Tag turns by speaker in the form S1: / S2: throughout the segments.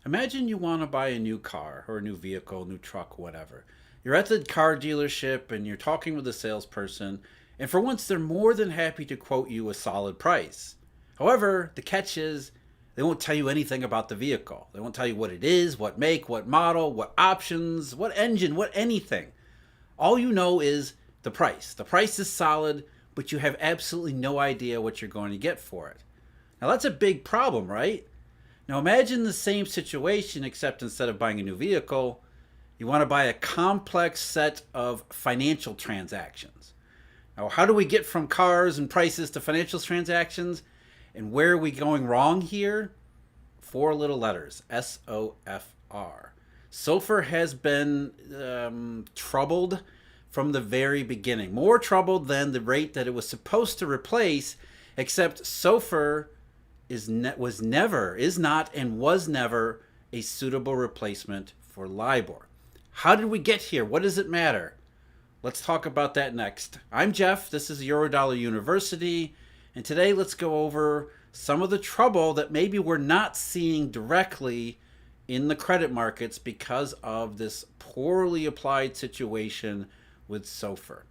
S1: Imagine you want to buy a new car or a new vehicle, new truck, whatever. You're at the car dealership and you're talking with the salesperson, and for once they're more than happy to quote you a solid price. However, the catch is they won't tell you anything about the vehicle. They won't tell you what it is, what make, what model, what options, what engine, what anything. All you know is the price. The price is solid, but you have absolutely no idea what you're going to get for it. Now that's a big problem, right? Now imagine the same situation, except instead of buying a new vehicle, you want to buy a complex set of financial transactions. Now, how do we get from cars and prices to financial transactions? And where are we going wrong here? Four little letters, SOFR. SOFR has been troubled from the very beginning. More troubled than the rate that it was supposed to replace, except SOFR was never, is not, and was never a suitable replacement for LIBOR. How did we get here? What does it matter? Let's talk about that next. I'm Jeff. This is Eurodollar University. And today let's go over some of the trouble that maybe we're not seeing directly in the credit markets because of this poorly applied situation with SOFR.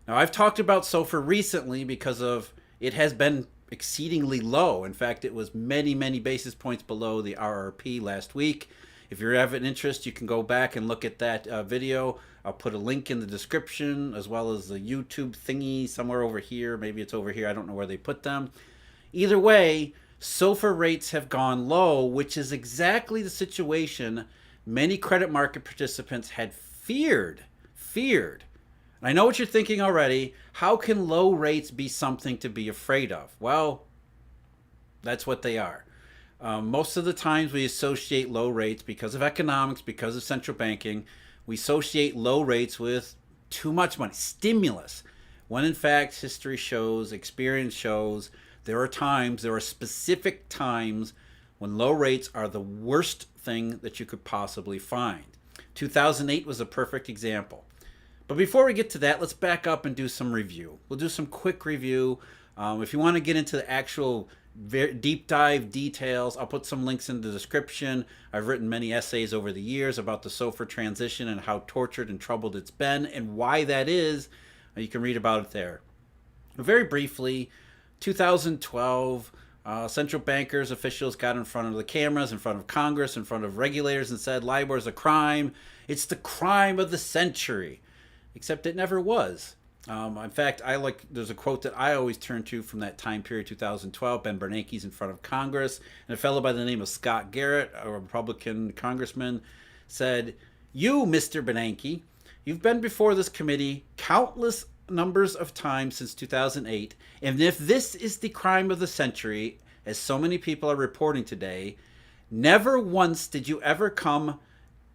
S1: Now, I've talked about SOFR recently because of it has been exceedingly low. In fact, it was many, many basis points below the RRP last week. If you have an interest, you can go back and look at that video. I'll put a link in the description as well as the YouTube thingy somewhere over here. Maybe it's over here. I don't know where they put them. Either way, SOFR rates have gone low, which is exactly the situation many credit market participants had feared. And I know what you're thinking already. How can low rates be something to be afraid of? Well, that's what they are. Most of the times we associate low rates because of economics, because of central banking. We associate low rates with too much money, stimulus. When in fact, history shows, experience shows, there are specific times when low rates are the worst thing that you could possibly find. 2008 was a perfect example. But before we get to that, let's back up and do some review. We'll do some quick review. If you want to get into the actual deep dive details, I'll put some links in the description. I've written many essays over the years about the SOFR transition and how tortured and troubled it's been and why that is. You can read about it there. Very briefly, 2012, central bankers, officials got in front of the cameras, in front of Congress, in front of regulators and said LIBOR is a crime. It's the crime of the century. Except it never was. In fact, there's a quote that I always turn to from that time period, 2012. Ben Bernanke's in front of Congress, and a fellow by the name of Scott Garrett, a Republican congressman, said, "You, Mr. Bernanke, you've been before this committee countless numbers of times since 2008, and if this is the crime of the century, as so many people are reporting today, never once did you ever come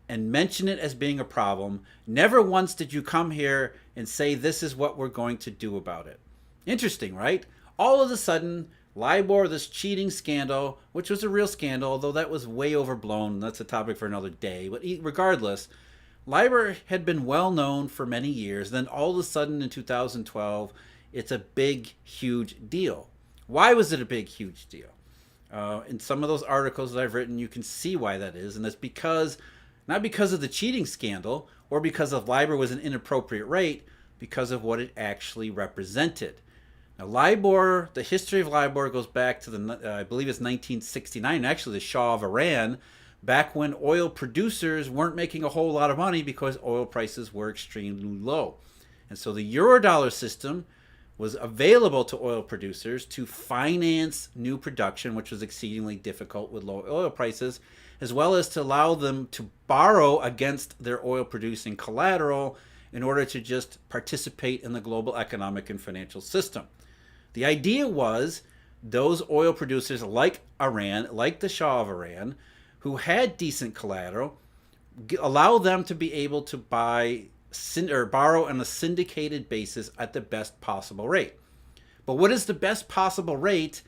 S1: and mention it as being a problem. Never once did you come here and say this is what we're going to do about it." Interesting, right? All of a sudden, LIBOR, this cheating scandal, which was a real scandal, although that was way overblown. That's a topic for another day. But regardless, LIBOR had been well known for many years. Then all of a sudden in 2012, it's a big, huge deal. Why was it a big, huge deal? In some of those articles that I've written, you can see why that is. And that's because not because of the cheating scandal or because of LIBOR was an inappropriate rate, because of what it actually represented. Now, LIBOR, the history of LIBOR goes back to I believe it's 1969, actually the Shah of Iran, back when oil producers weren't making a whole lot of money because oil prices were extremely low. And so the Eurodollar system was available to oil producers to finance new production, which was exceedingly difficult with low oil prices, as well as to allow them to borrow against their oil producing collateral in order to just participate in the global economic and financial system. The idea was those oil producers like Iran, like the Shah of Iran, who had decent collateral, allow them to be able to buy or borrow on a syndicated basis at the best possible rate. But what is the best possible rate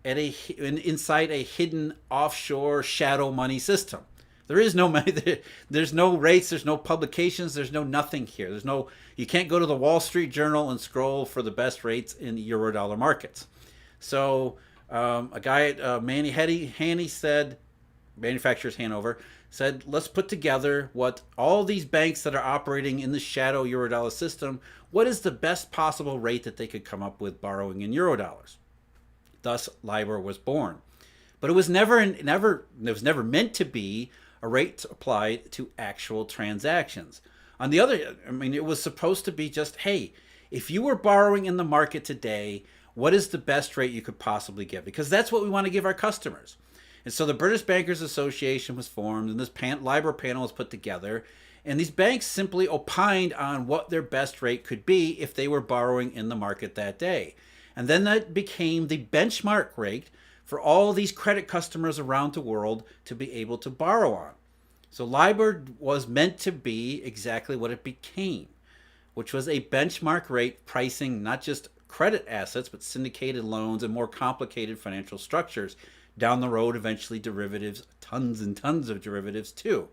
S1: inside a hidden offshore shadow money system? There is no money. There's no rates. There's no publications. There's no nothing here. You can't go to the Wall Street Journal and scroll for the best rates in the Eurodollar markets. So a guy at Haney said, manufacturers Hanover, said, let's put together what all these banks that are operating in the shadow Eurodollar system, what is the best possible rate that they could come up with borrowing in Eurodollars. Thus, LIBOR was born. But it was never meant to be a rate applied to actual transactions. On the other, it was supposed to be just, hey, if you were borrowing in the market today, what is the best rate you could possibly get? Because that's what we want to give our customers. And so the British Bankers Association was formed, and this LIBOR panel was put together, and these banks simply opined on what their best rate could be if they were borrowing in the market that day. And then that became the benchmark rate for all these credit customers around the world to be able to borrow on. So LIBOR was meant to be exactly what it became, which was a benchmark rate pricing not just credit assets, but syndicated loans and more complicated financial structures. Down the road, eventually derivatives, tons and tons of derivatives too.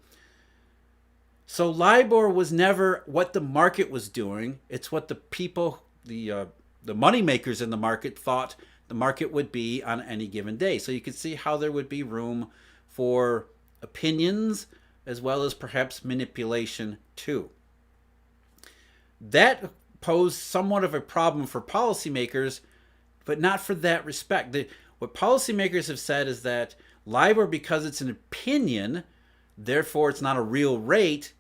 S1: So LIBOR was never what the market was doing. It's what the people, the money makers in the market thought the market would be on any given day. So you could see how there would be room for opinions as well as perhaps manipulation too. That posed somewhat of a problem for policymakers, but not for that respect. What policymakers have said is that LIBOR, because it's an opinion, therefore it's not a real rate.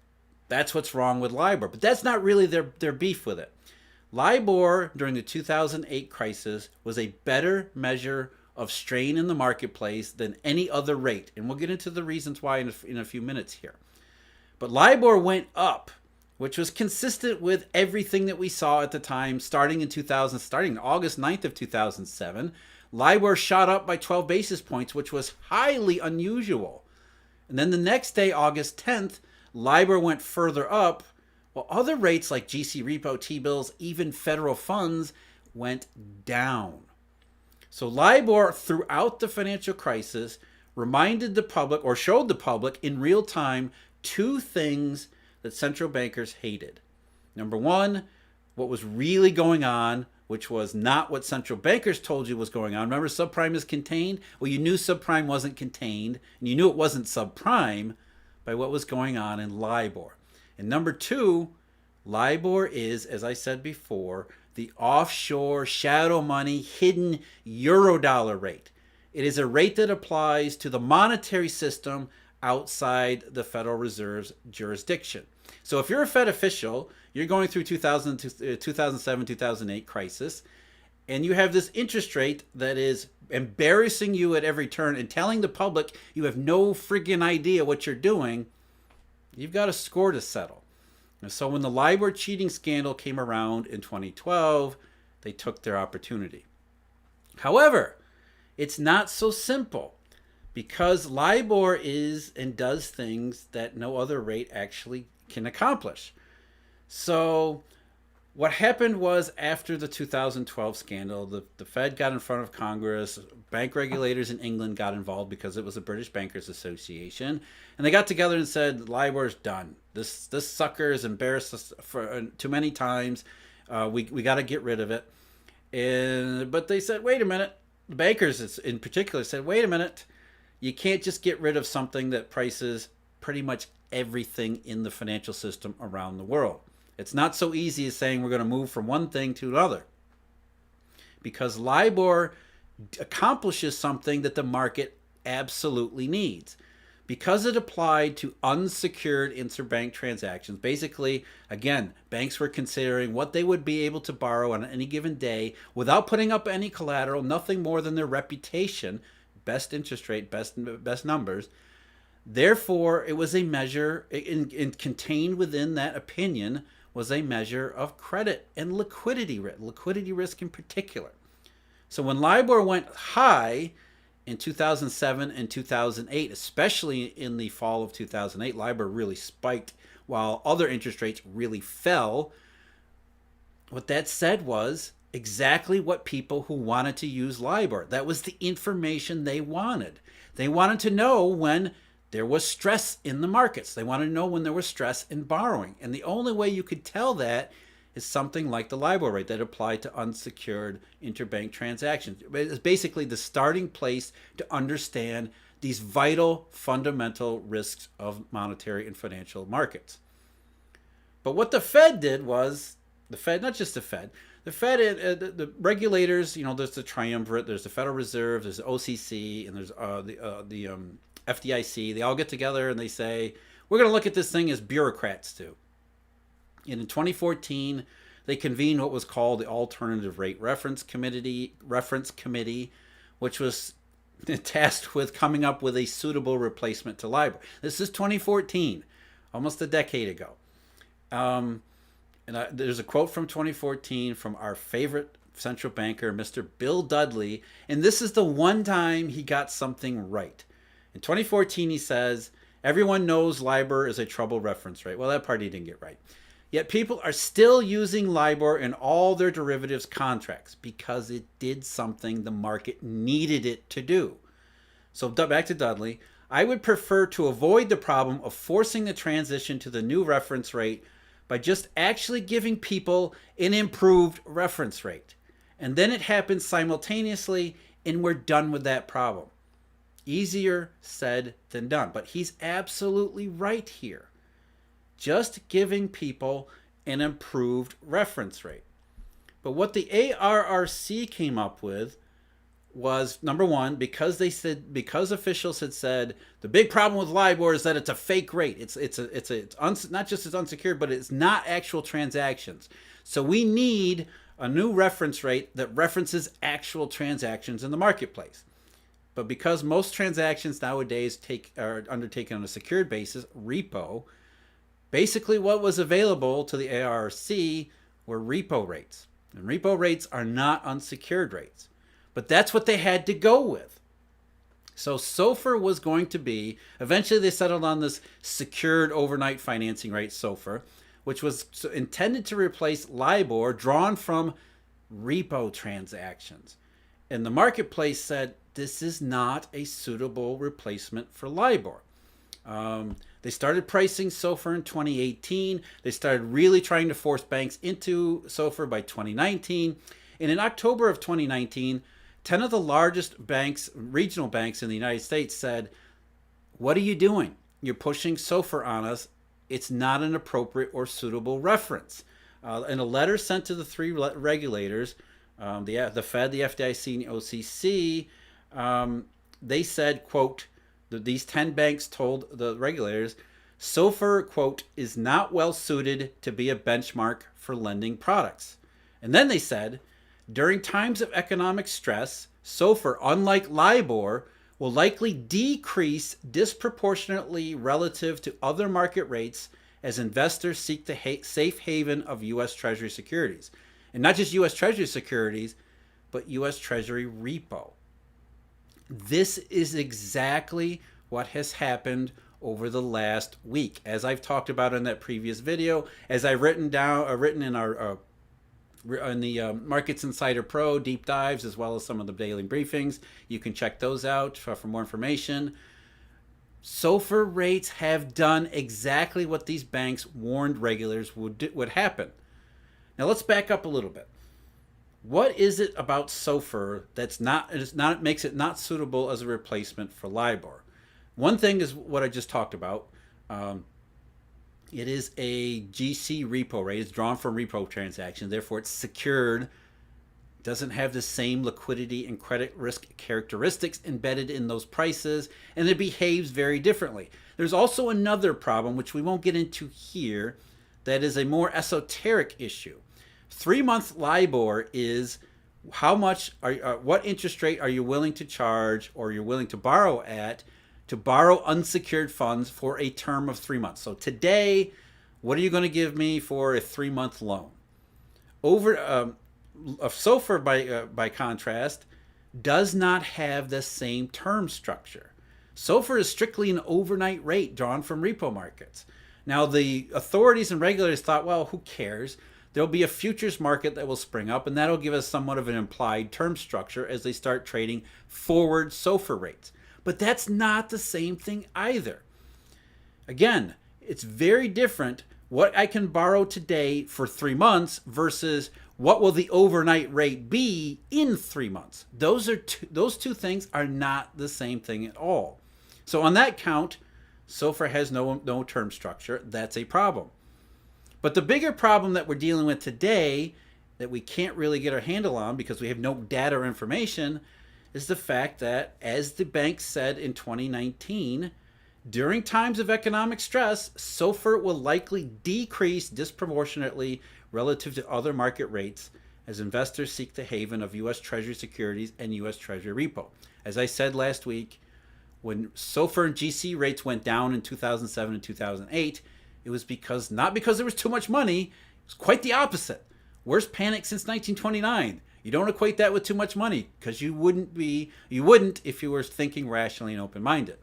S1: That's what's wrong with LIBOR. But that's not really their beef with it. LIBOR during the 2008 crisis was a better measure of strain in the marketplace than any other rate. And we'll get into the reasons why in a few minutes here. But LIBOR went up, which was consistent with everything that we saw at the time, starting August 9th of 2007. LIBOR shot up by 12 basis points, which was highly unusual. And then the next day, August 10th, LIBOR went further up, while other rates like GC repo, T-bills, even federal funds went down. So LIBOR throughout the financial crisis reminded the public, or showed the public in real time, two things that central bankers hated. Number one, what was really going on, which was not what central bankers told you was going on. Remember, subprime is contained? Well, you knew subprime wasn't contained, and you knew it wasn't subprime by what was going on in LIBOR. And number two, LIBOR is, as I said before, the offshore shadow money hidden Eurodollar rate. It is a rate that applies to the monetary system outside the Federal Reserve's jurisdiction. So if you're a Fed official, you're going through 2007, 2008 crisis, and you have this interest rate that is embarrassing you at every turn and telling the public you have no friggin' idea what you're doing, you've got a score to settle. And so when the LIBOR cheating scandal came around in 2012, they took their opportunity. However, it's not so simple, because LIBOR is and does things that no other rate actually can accomplish. So what happened was, after the 2012 scandal, the Fed got in front of Congress, bank regulators in England got involved because it was the British Bankers Association, and they got together and said, LIBOR's done. This sucker has embarrassed us for too many times. We got to get rid of it. But they said, wait a minute. The bankers in particular said, wait a minute. You can't just get rid of something that prices pretty much everything in the financial system around the world. It's not so easy as saying we're going to move from one thing to another, because LIBOR accomplishes something that the market absolutely needs. Because it applied to unsecured interbank transactions, basically, again, banks were considering what they would be able to borrow on any given day without putting up any collateral, nothing more than their reputation, best interest rate, best numbers. Therefore, it was a measure, contained within that opinion was a measure of credit and liquidity risk in particular. So when LIBOR went high in 2007 and 2008, especially in the fall of 2008, LIBOR really spiked while other interest rates really fell. What that said was exactly what people who wanted to use LIBOR, that was the information they wanted. They wanted to know when there was stress in the markets. They wanted to know when there was stress in borrowing. And the only way you could tell that is something like the LIBOR rate that applied to unsecured interbank transactions. It's basically the starting place to understand these vital fundamental risks of monetary and financial markets. But what the Fed did was, the Fed, not just the Fed, the regulators, there's the triumvirate, there's the Federal Reserve, there's the OCC, and there's the FDIC. They all get together and they say, we're going to look at this thing as bureaucrats do. And in 2014, they convened what was called the Alternative Rate Reference Committee, which was tasked with coming up with a suitable replacement to LIBOR. This is 2014, almost a decade ago. There's a quote from 2014 from our favorite central banker, Mr. Bill Dudley, and this is the one time he got something right. In 2014, he says, everyone knows LIBOR is a trouble reference rate. Well, that part he didn't get right. Yet people are still using LIBOR in all their derivatives contracts because it did something the market needed it to do. So back to Dudley. I would prefer to avoid the problem of forcing the transition to the new reference rate by just actually giving people an improved reference rate. And then it happens simultaneously and we're done with that problem. Easier said than done. But he's absolutely right here. Just giving people an improved reference rate. But what the ARRC came up with was, number one, because officials had said the big problem with LIBOR is that it's a fake rate. It's not just it's unsecured, but it's not actual transactions. So we need a new reference rate that references actual transactions in the marketplace. But because most transactions nowadays are undertaken on a secured basis, repo, basically what was available to the ARRC were repo rates. And repo rates are not unsecured rates. But that's what they had to go with. So SOFR was going to be, eventually they settled on this secured overnight financing rate, SOFR, which was intended to replace LIBOR drawn from repo transactions. And the marketplace said, this is not a suitable replacement for LIBOR. They started pricing SOFR in 2018. They started really trying to force banks into SOFR by 2019. And in October of 2019, 10 of the largest banks, regional banks in the United States said, what are you doing? You're pushing SOFR on us. It's not an appropriate or suitable reference. In a letter sent to the three regulators, the Fed, the FDIC, and the OCC, they said, quote, these 10 banks told the regulators, SOFR, quote, is not well suited to be a benchmark for lending products. And then they said, during times of economic stress, SOFR, unlike LIBOR, will likely decrease disproportionately relative to other market rates as investors seek the safe haven of U.S. Treasury securities. And not just U.S. Treasury securities, but U.S. Treasury repo. This is exactly what has happened over the last week. As I've talked about in that previous video, as I've written in our in the Markets Insider Pro deep dives, as well as some of the daily briefings. You can check those out for more information. SOFR rates have done exactly what these banks warned regulators would happen. Now let's back up a little bit. What is it about SOFR that's makes it not suitable as a replacement for LIBOR? One thing is what I just talked about. It is a GC repo rate. It's drawn from repo transactions. Therefore, it's secured. Doesn't have the same liquidity and credit risk characteristics embedded in those prices, and it behaves very differently. There's also another problem, which we won't get into here, that is a more esoteric issue. 3-month LIBOR is what interest rate are you willing to charge or you're willing to borrow at to borrow unsecured funds for a term of 3 months. So today, what are you going to give me for a 3-month loan? SOFR, by contrast, does not have the same term structure. SOFR is strictly an overnight rate drawn from repo markets. Now, the authorities and regulators thought, well, who cares? There'll be a futures market that will spring up, and that'll give us somewhat of an implied term structure as they start trading forward SOFR rates. But that's not the same thing either. Again, it's very different what I can borrow today for 3 months versus what will the overnight rate be in 3 months. Those two things are not the same thing at all. So on that count, SOFR has no term structure. That's a problem. But the bigger problem that we're dealing with today that we can't really get our handle on because we have no data or information is the fact that, as the bank said in 2019, during times of economic stress, SOFR will likely decrease disproportionately relative to other market rates as investors seek the haven of U.S. Treasury securities and U.S. Treasury repo. As I said last week, when SOFR and GC rates went down in 2007 and 2008, it was not because there was too much money. It was quite the opposite. Worst panic since 1929. You don't equate that with too much money because you wouldn't if you were thinking rationally and open-minded.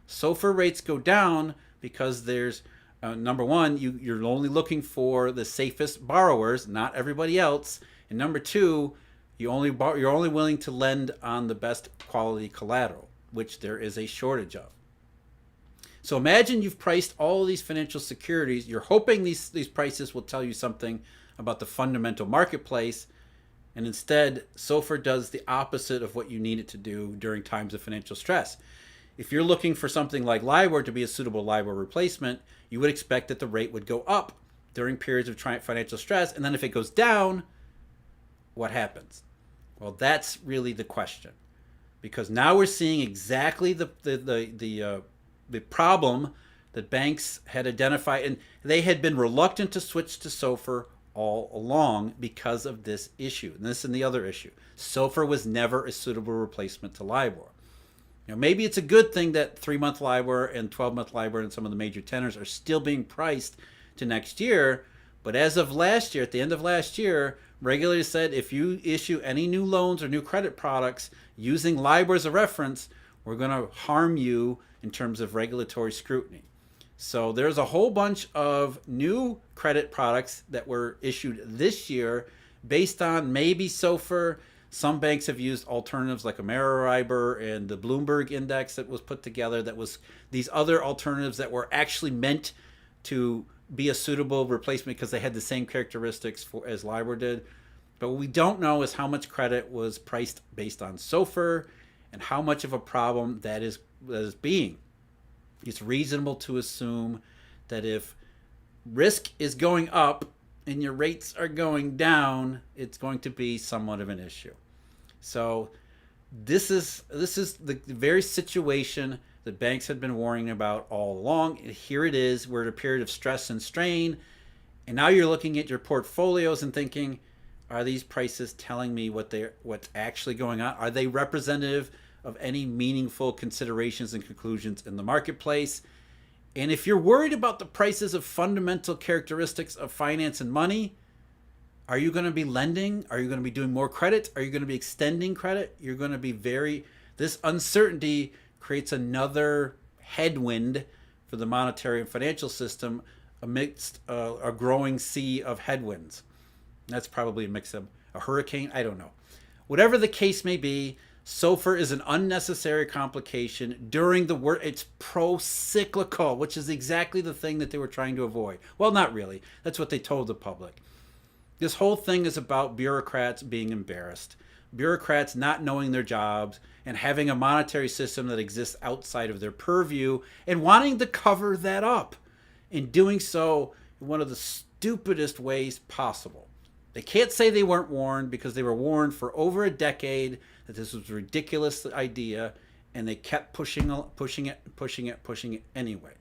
S1: SOFR rates go down because there's number one, you're only looking for the safest borrowers, not everybody else, and number two, you're only willing to lend on the best quality collateral, which there is a shortage of. So imagine you've priced all of these financial securities. You're hoping these prices will tell you something about the fundamental marketplace, and instead, SOFR does the opposite of what you need it to do during times of financial stress. If you're looking for something like LIBOR to be a suitable LIBOR replacement, you would expect that the rate would go up during periods of financial stress, and then if it goes down, what happens? Well, that's really the question, because now we're seeing exactly the problem that banks had identified, and they had been reluctant to switch to SOFR all along because of this issue. And this and the other issue. SOFR was never a suitable replacement to LIBOR. Maybe it's a good thing that 3-month LIBOR and 12-month LIBOR and some of the major tenors are still being priced to next year. But as of last year, at the end of last year, regulators said if you issue any new loans or new credit products using LIBOR as a reference, we're going to harm you in terms of regulatory scrutiny. So there's a whole bunch of new credit products that were issued this year based on maybe SOFR. Some banks have used alternatives like Ameriribor and the Bloomberg index that was put together that was these other alternatives that were actually meant to be a suitable replacement because they had the same characteristics as LIBOR did. But what we don't know is how much credit was priced based on SOFR and how much of a problem that is being. It's reasonable to assume that if risk is going up and your rates are going down, it's going to be somewhat of an issue. So this is the very situation that banks had been worrying about all along. And here it is. We're at a period of stress and strain. And now you're looking at your portfolios and thinking, are these prices telling me what's actually going on? Are they representative of any meaningful considerations and conclusions in the marketplace? And if you're worried about the prices of fundamental characteristics of finance and money, are you going to be lending? Are you going to be doing more credit? Are you going to be extending credit? You're going to be this uncertainty creates another headwind for the monetary and financial system amidst a growing sea of headwinds. That's probably a mix of a hurricane. I don't know. Whatever the case may be, SOFR is an unnecessary complication during the work. It's pro-cyclical, which is exactly the thing that they were trying to avoid. Well, not really. That's what they told the public. This whole thing is about bureaucrats being embarrassed, bureaucrats not knowing their jobs and having a monetary system that exists outside of their purview and wanting to cover that up and doing so in one of the stupidest ways possible. They can't say they weren't warned because they were warned for over a decade that this was a ridiculous idea, and they kept pushing it anyway.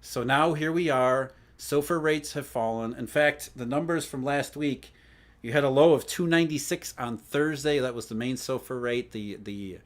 S1: So now here we are. SOFR rates have fallen. In fact, the numbers from last week, you had a low of 296 on Thursday. That was the main SOFR rate. The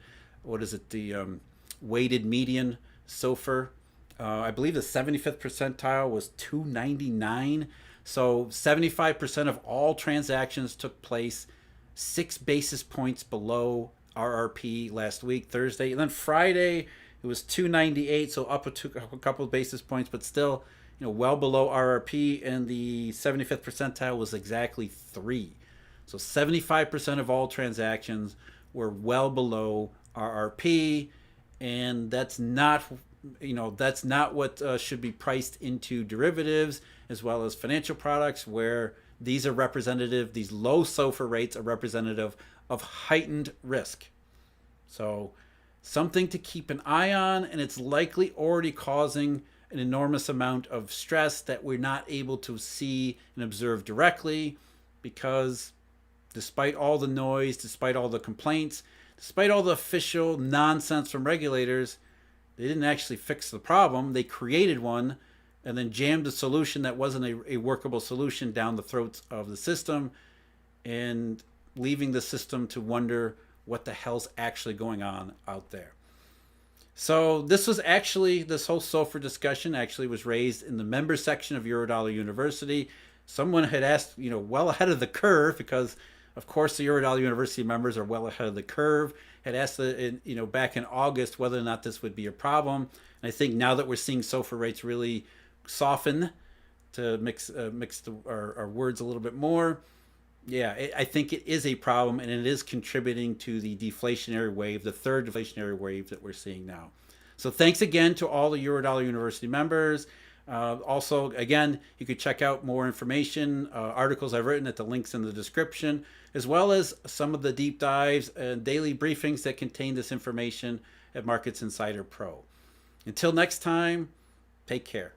S1: weighted median SOFR. I believe the 75th percentile was 299. So 75% of all transactions took place 6 basis points below RRP last week, Thursday. And then Friday, it was 298, so up a couple of basis points, but still, well below RRP. And the 75th percentile was exactly 3. So 75% of all transactions were well below RRP, and that's not what should be priced into derivatives as well as financial products, where these are representative, these low SOFR rates are representative of heightened risk. So something to keep an eye on, and it's likely already causing an enormous amount of stress that we're not able to see and observe directly, because despite all the noise, despite all the complaints, despite all the official nonsense from regulators, they didn't actually fix the problem. They created one and then jammed a solution that wasn't a workable solution down the throats of the system, and leaving the system to wonder what the hell's actually going on out there. So this whole SOFR discussion actually was raised in the member section of Eurodollar University. Someone had asked, well ahead of the curve, because of course the Eurodollar University members are well ahead of the curve, had asked back in August whether or not this would be a problem. And I think now that we're seeing SOFR rates really soften, to mix our words a little bit more, yeah, I think it is a problem, and it is contributing to the deflationary wave, the third deflationary wave that we're seeing now. So thanks again to all the Eurodollar University members. Also, again, you could check out more information, articles I've written at the links in the description, as well as some of the deep dives and daily briefings that contain this information at Markets Insider Pro. Until next time, take care.